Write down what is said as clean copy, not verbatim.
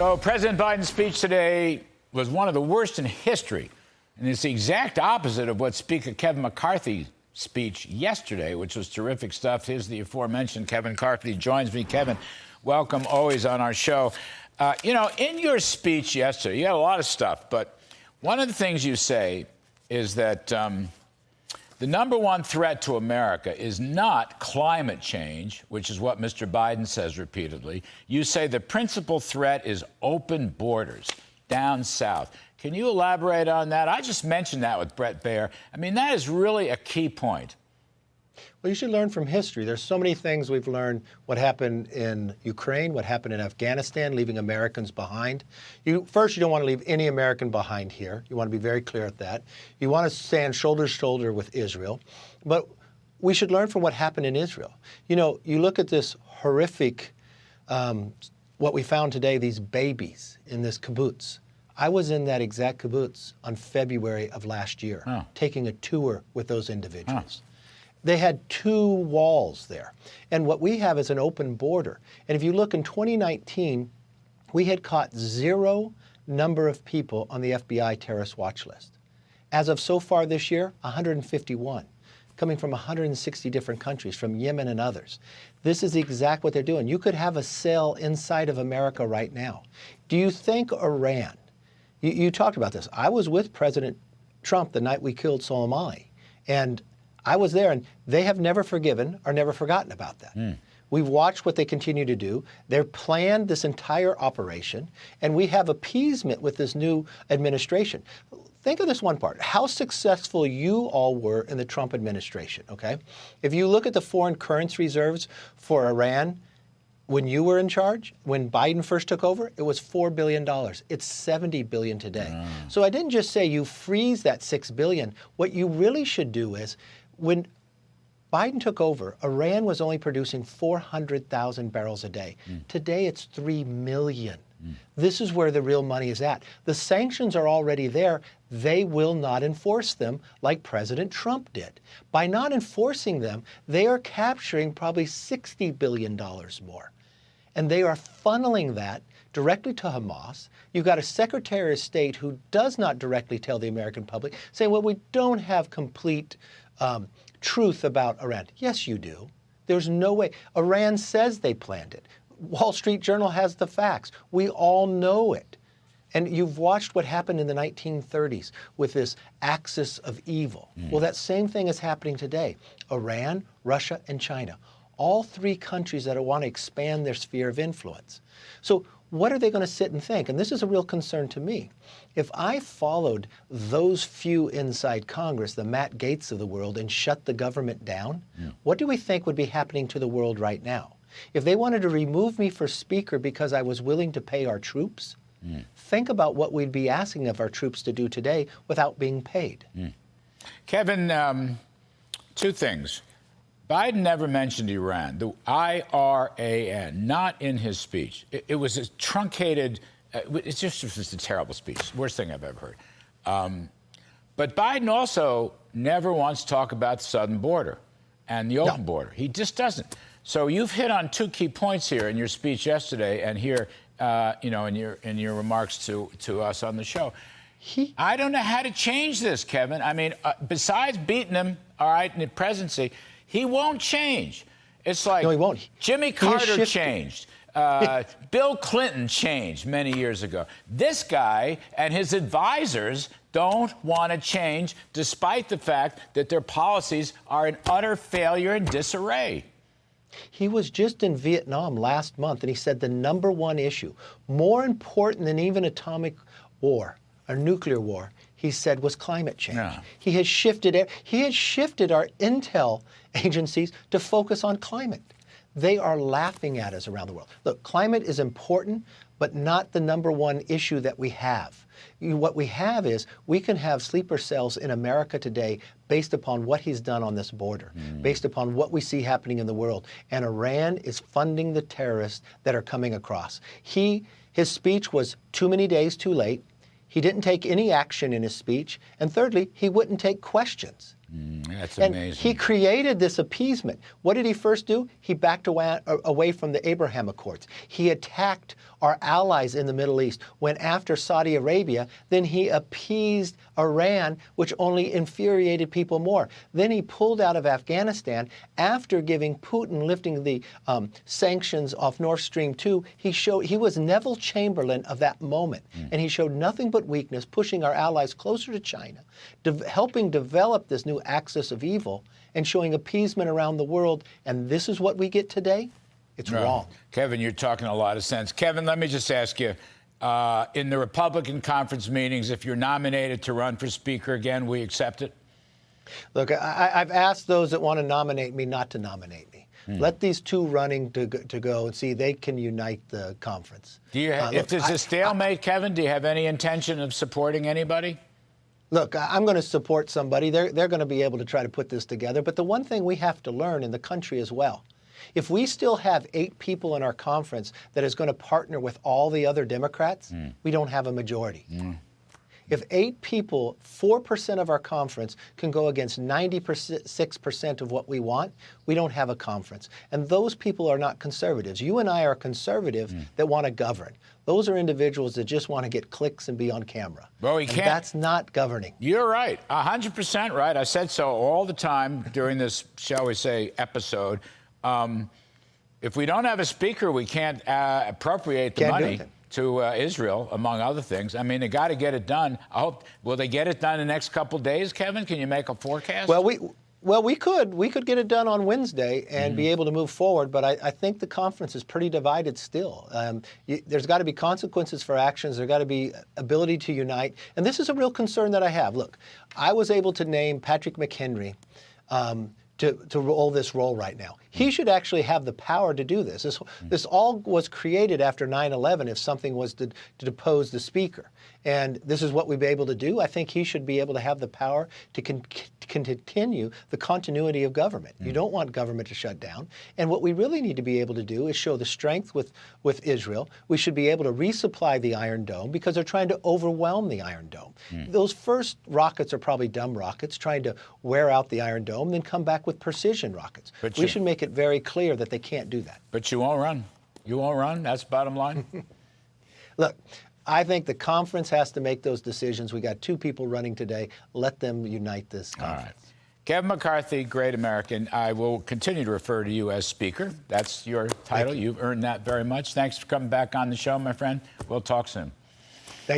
So President Biden's speech today was one of the worst in history. And it's the exact opposite of what Speaker Kevin McCarthy's speech yesterday, which was terrific stuff. Here's the aforementioned Kevin McCarthy joins me. Kevin, welcome always on our show. In your speech yesterday, you had a lot of stuff, but one of the things you say is that the number one threat to America is not climate change, which is what Mr. Biden says repeatedly. You say the principal threat is open borders down south. Can you elaborate on that? I just mentioned that with Bret Baier. I mean, that is really a key point. Well, you should learn from history. There's so many things we've learned. What happened in Ukraine, what happened in Afghanistan, leaving Americans behind. First, you don't want to leave any American behind here. You want to be very clear at that. You want to stand shoulder to shoulder with Israel. But we should learn from what happened in Israel. You know, you look at this horrific, what we found today, these babies in this kibbutz. I was in that exact kibbutz on February of last year, taking a tour with those individuals. They had two walls there. And what we have is an open border. And if you look in 2019, we had caught zero number of people on the FBI terrorist watch list. As of so far this year, 151, coming from 160 different countries, from Yemen and others. This is exactly what they're doing. You could have a cell inside of America right now. Do you think Iran, you talked about this. I was with President Trump the night we killed Soleimani, and I was there, and they have never forgiven or never forgotten about that. We've watched what they continue to do. They've planned this entire operation, and we have appeasement with this new administration. Think of this one part, how successful you all were in the Trump administration, okay? If you look at the foreign currency reserves for Iran, when you were in charge, when Biden first took over, it was $4 billion. It's $70 billion today. So I didn't just say you freeze that $6 billion. What you really should do is, when Biden took over, Iran was only producing 400,000 barrels a day. Today, it's 3 million. This is where the real money is at. The sanctions are already there. They will not enforce them like President Trump did. By not enforcing them, they are capturing probably $60 billion more. And they are funneling that directly to Hamas. You've got a Secretary of State who does not directly tell the American public, saying, well, we don't have complete truth about Iran. Yes, you do. There's no way. Iran says they planned it. Wall Street Journal has the facts. We all know it. And you've watched what happened in the 1930s with this axis of evil. Well, that same thing is happening today. Iran, Russia, and China. All three countries that want to expand their sphere of influence. So what are they going to sit and think? And this is a real concern to me. If I followed those few inside Congress, the Matt Gaetz of the world, and shut the government down, what do we think would be happening to the world right now? If they wanted to remove me for speaker because I was willing to pay our troops, think about what we'd be asking of our troops to do today without being paid. Kevin, two things. Biden never mentioned Iran, the IRAN, not in his speech. It was a truncated, it just was a terrible speech, worst thing I've ever heard. But Biden also never wants to talk about the southern border and the open border. He just doesn't. So you've hit on two key points here in your speech yesterday and here, in your remarks to us on the show. I don't know how to change this, Kevin. I mean, besides beating him, all right, in the presidency, he won't change. It's like no, he won't. Jimmy Carter changed. Bill Clinton changed many years ago. This guy and his advisors don't want to change, despite the fact that their policies are an utter failure and disarray. He was just in Vietnam last month, and he said the number one issue, more important than even atomic war or nuclear war, he said, was climate change. He has shifted our intel agencies to focus on climate. They are laughing at us around the world. Look, climate is important, but not the number one issue that we have. What we have is we can have sleeper cells in America today based upon what he's done on this border, based upon what we see happening in the world. And Iran is funding the terrorists that are coming across. His speech was too many days too late. He didn't take any action in his speech. And thirdly, he wouldn't take questions. That's And amazing. he created this appeasement. What did he first do? He backed away from the Abraham Accords. He attacked our allies in the Middle East, went after Saudi Arabia. Then he appeased Iran, which only infuriated people more. Then he pulled out of Afghanistan after giving Putin, lifting the sanctions off Nord Stream 2. He was Neville Chamberlain of that moment. And he showed nothing but weakness, pushing our allies closer to China, helping develop this new axis of evil and showing appeasement around the world. And this is what we get today? It's wrong. Kevin, you're talking a lot of sense. Kevin, let me just ask you, in the Republican conference meetings, if you're nominated to run for Speaker again, we accept it? Look, I've asked those that want to nominate me not to nominate me. Let these two running to go and see they can unite the conference. Do you if there's a stalemate, Kevin, do you have any intention of supporting anybody? Look, I'm going to support somebody. They're going to be able to try to put this together. But the one thing we have to learn in the country as well, if we still have 8 people in our conference that is going to partner with all the other Democrats, we don't have a majority. If 8 people, 4% of our conference can go against 96% of what we want, we don't have a conference. And those people are not conservatives. You and I are conservative that want to govern. Those are individuals that just want to get clicks and be on camera. Well, we And can't. that's not governing. You're right, 100% right. I said so all the time during this, shall we say, episode. If we don't have a speaker, we can't appropriate the Can't do money it. to Israel, among other things. I mean, they got to get it done. I hope. Will they get it done in the next couple of days, Kevin? Can you make a forecast? Well, we could get it done on Wednesday and be able to move forward, but I think the conference is pretty divided still. There's got to be consequences for actions. There's got to be ability to unite, and this is a real concern that I have. Look, I was able to name Patrick McHenry to roll this role right now. He should actually have the power to do this. This all was created after 9/11 if something was to depose the speaker. And this is what we'd be able to do. I think he should be able to have the power to continue the continuity of government. You don't want government to shut down. And what we really need to be able to do is show the strength with Israel. We should be able to resupply the Iron Dome because they're trying to overwhelm the Iron Dome. Those first rockets are probably dumb rockets, trying to wear out the Iron Dome, then come back with precision rockets. But we should make it very clear that they can't do that. But you won't run. You won't run. That's bottom line. Look, I think the conference has to make those decisions. We got 2 people running today. Let them unite this conference. All right. Kevin McCarthy, great American. I will continue to refer to you as Speaker. That's your title. You've earned that very much. Thanks for coming back on the show, my friend. We'll talk soon.